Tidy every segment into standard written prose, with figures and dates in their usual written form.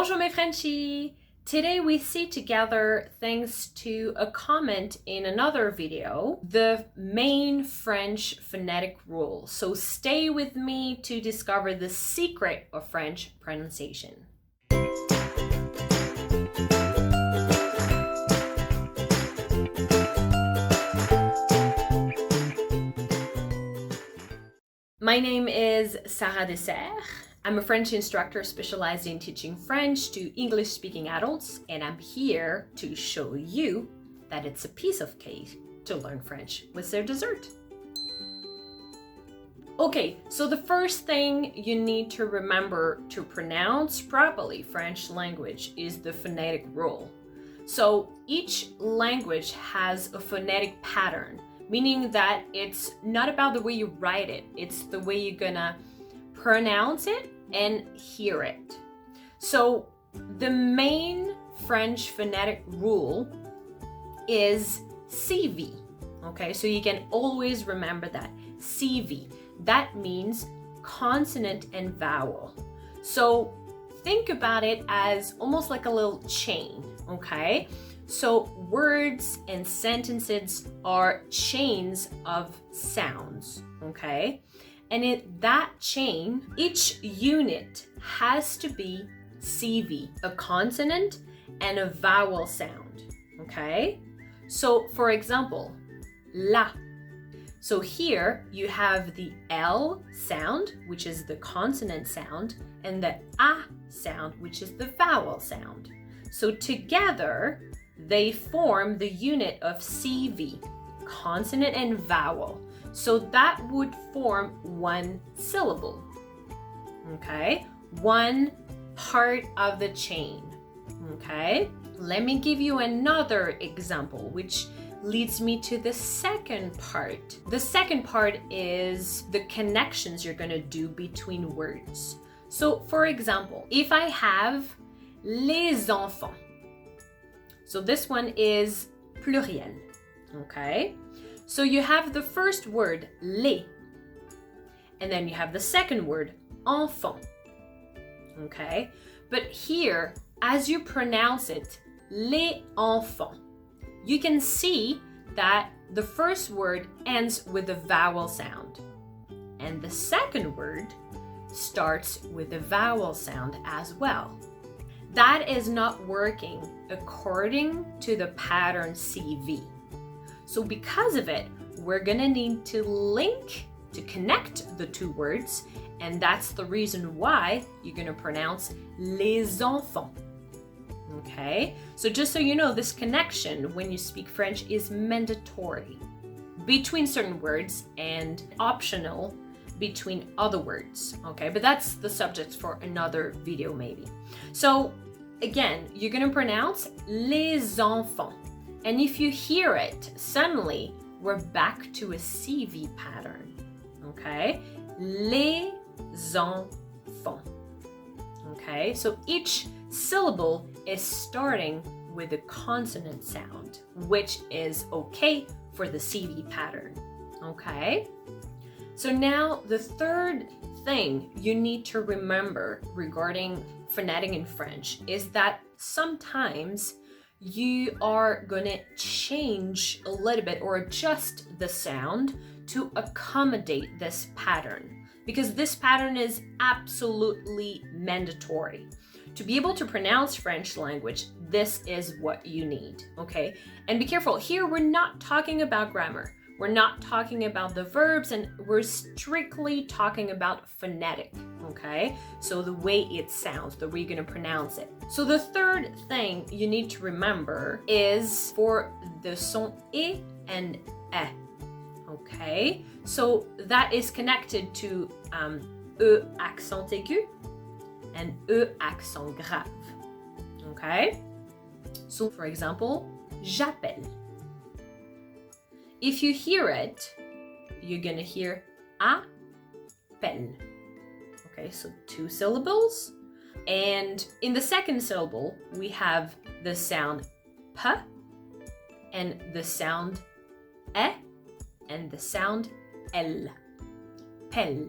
Bonjour mes Frenchies! Today we see together, thanks to a comment in another video, the main French phonetic rule. So stay with me to discover the secret of French pronunciation. My name is Sarah Dessert. I'm a French instructor specialized in teaching French to English-speaking adults, and I'm here to show you that it's a piece of cake to learn French with their dessert. Okay, so the first thing you need to remember to pronounce properly French language is the phonetic rule. So each language has a phonetic pattern, meaning that it's not about the way you write it, it's the way you're gonna pronounce it and hear it. So the main French phonetic rule is CV. Okay, so you can always remember that. CV. That means consonant and vowel. So think about it as almost like a little chain, okay? So words and sentences are chains of sounds, okay? And in that chain, each unit has to be CV, a consonant and a vowel sound, okay? So for example, la. So here you have the L sound, which is the consonant sound, and the A sound, which is the vowel sound. So together, they form the unit of CV, consonant and vowel. So that would form one syllable, okay? One part of the chain, okay? Let me give you another example, which leads me to the second part. The second part is the connections you're gonna do between words. So for example, if I have les enfants, so this one is pluriel, okay? So you have the first word, les, and then you have the second word, enfant, okay? But here, as you pronounce it, les enfants, you can see that the first word ends with a vowel sound, and the second word starts with a vowel sound as well. That is not working according to the pattern CV. So because of it, we're gonna need to connect the two words, and that's the reason why you're gonna pronounce les enfants. Okay, so just so you know, this connection when you speak French is mandatory between certain words and optional between other words, okay? But that's the subject for another video maybe. So again, you're gonna pronounce les enfants. And if you hear it, suddenly we're back to a CV pattern, okay? Les enfants, okay? So each syllable is starting with a consonant sound, which is okay for the CV pattern, okay? So now the third thing you need to remember regarding phonetic in French is that sometimes you are gonna change a little bit or adjust the sound to accommodate this pattern, because this pattern is absolutely mandatory. To be able to pronounce French language, this is what you need, okay? And be careful, here we're not talking about grammar. We're not talking about the verbs, and we're strictly talking about phonetic, okay? So the way it sounds, the way you're gonna pronounce it. So the third thing you need to remember is for the son e and e, okay? So that is connected to e accent aigu and e accent grave, okay? So for example, j'appelle. If you hear it, you're gonna hear appelle. Okay, so two syllables. And in the second syllable, we have the sound p and the sound e and the sound l. Pelle.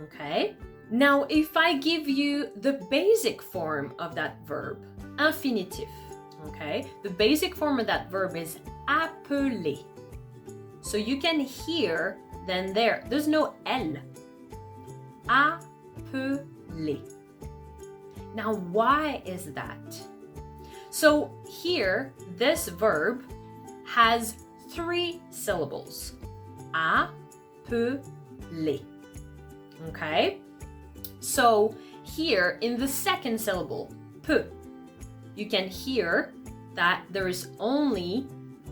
Okay? Now, if I give you the basic form of that verb, infinitif, okay? The basic form of that verb is appeler. So you can hear then there's no L. Appeler. Now, why is that? So here, this verb has 3 syllables. Appeler. Okay? So here in the second syllable, peu, you can hear that there is only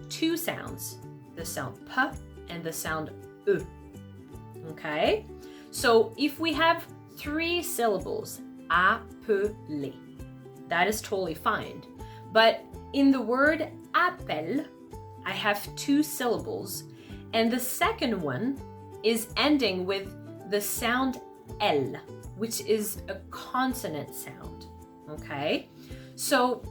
2 sounds, the sound p and the sound e. Okay? So if we have 3 syllables, appeler, that is totally fine. But in the word appel, I have 2 syllables, and the second one is ending with the sound L, which is a consonant sound, okay? So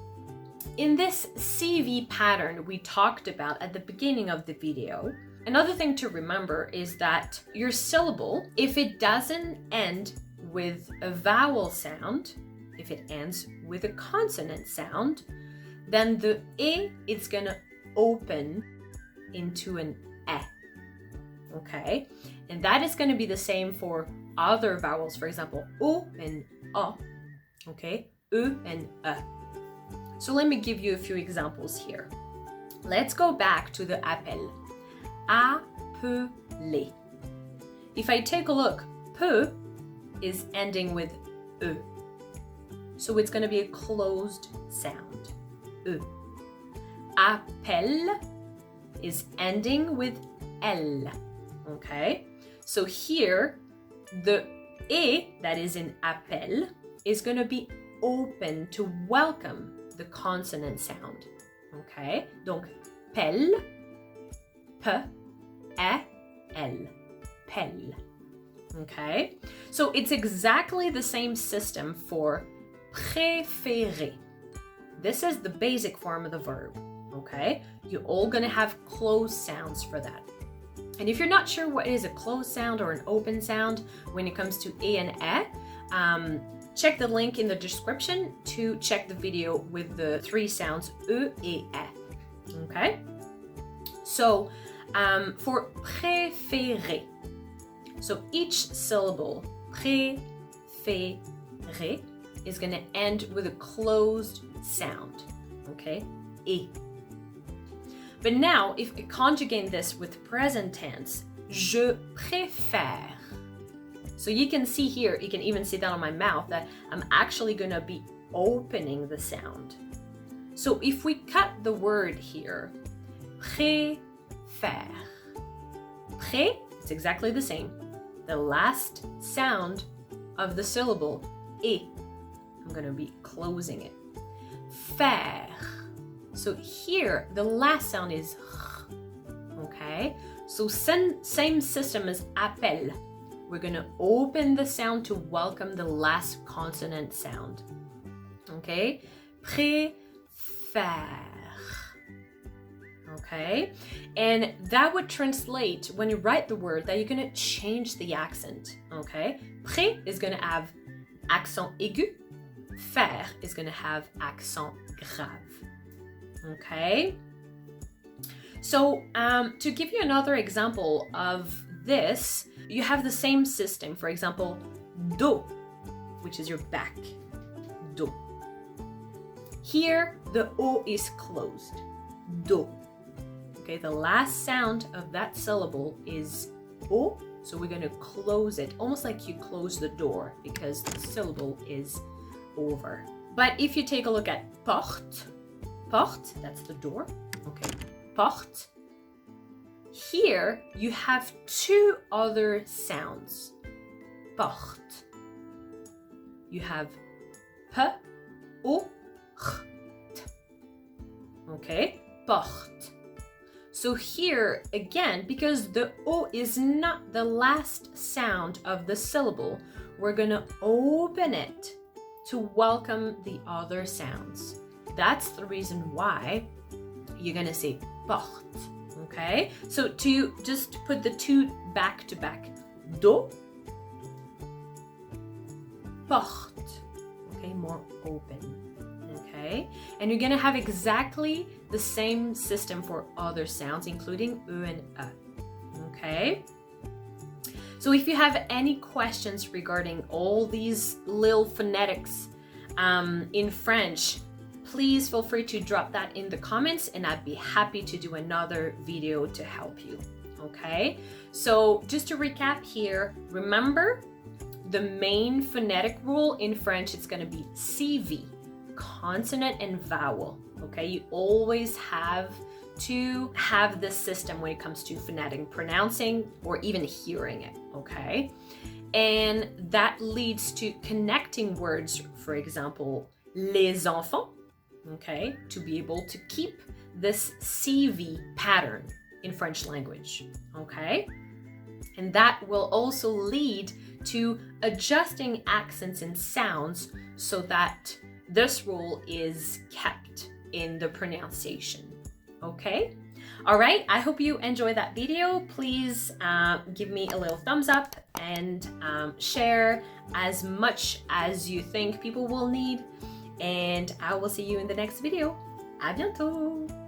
in this CV pattern we talked about at the beginning of the video, another thing to remember is that your syllable, if it doesn't end with a vowel sound, if it ends with a consonant sound, then the E is gonna open into an E, okay? And that is gonna be the same for other vowels, for example, O and A, okay? E and E. So let me give you a few examples here. Let's go back to the appel. Appeler. If I take a look, peu is ending with E. So it's going to be a closed sound. E. Appel is ending with L. Okay? So here, the E that is in appel is going to be open to welcome the consonant sound. Okay? Donc, pel, p, e, l, pel. Okay? So it's exactly the same system for préférer. This is the basic form of the verb. Okay? You're all gonna have closed sounds for that. And if you're not sure what is a closed sound or an open sound when it comes to E and E, check the link in the description to check the video with the 3 sounds E, E, E. Okay? So, for préférer, so each syllable, préférer, is going to end with a closed sound. Okay? E. But now, if we conjugate this with present tense, je préfère. So you can see here, you can even see that on my mouth, that I'm actually going to be opening the sound. So if we cut the word here, préfère. Pré, it's exactly the same. The last sound of the syllable, e. I'm going to be closing it. Faire. So here, the last sound is r. Okay? So same system as appel. We're going to open the sound to welcome the last consonant sound. Okay? Préfère. Okay? And that would translate, when you write the word, that you're going to change the accent. Okay? Pré is going to have accent aigu. Faire is going to have accent grave. Okay? So, to give you another example of this, you have the same system. For example, dos, which is your back. Dos. Here, the O is closed. Dos. Okay, the last sound of that syllable is O, so we're going to close it, almost like you close the door, because the syllable is over. But if you take a look at porte, porte, that's the door. Okay, porte. Here, you have 2 other sounds. Porte. You have P, O, R, T. Okay, porte. So here, again, because the O is not the last sound of the syllable, we're going to open it to welcome the other sounds. That's the reason why you're going to say porte. Okay, so to just put the 2 back to back, do, porte. Okay, more open. Okay, and you're gonna have exactly the same system for other sounds, including E and E. Okay, so if you have any questions regarding all these little phonetics in French, please feel free to drop that in the comments and I'd be happy to do another video to help you. Okay, so just to recap here, remember the main phonetic rule in French, it's going to be CV, consonant and vowel. Okay, you always have to have this system when it comes to phonetic pronouncing or even hearing it. Okay, and that leads to connecting words, for example, les enfants, okay, to be able to keep this CV pattern in French language. Okay, and that will also lead to adjusting accents and sounds so that this rule is kept in the pronunciation. Okay? All right, I hope you enjoyed that video. Please give me a little thumbs up and share as much as you think people will need. And I will see you in the next video. À bientôt!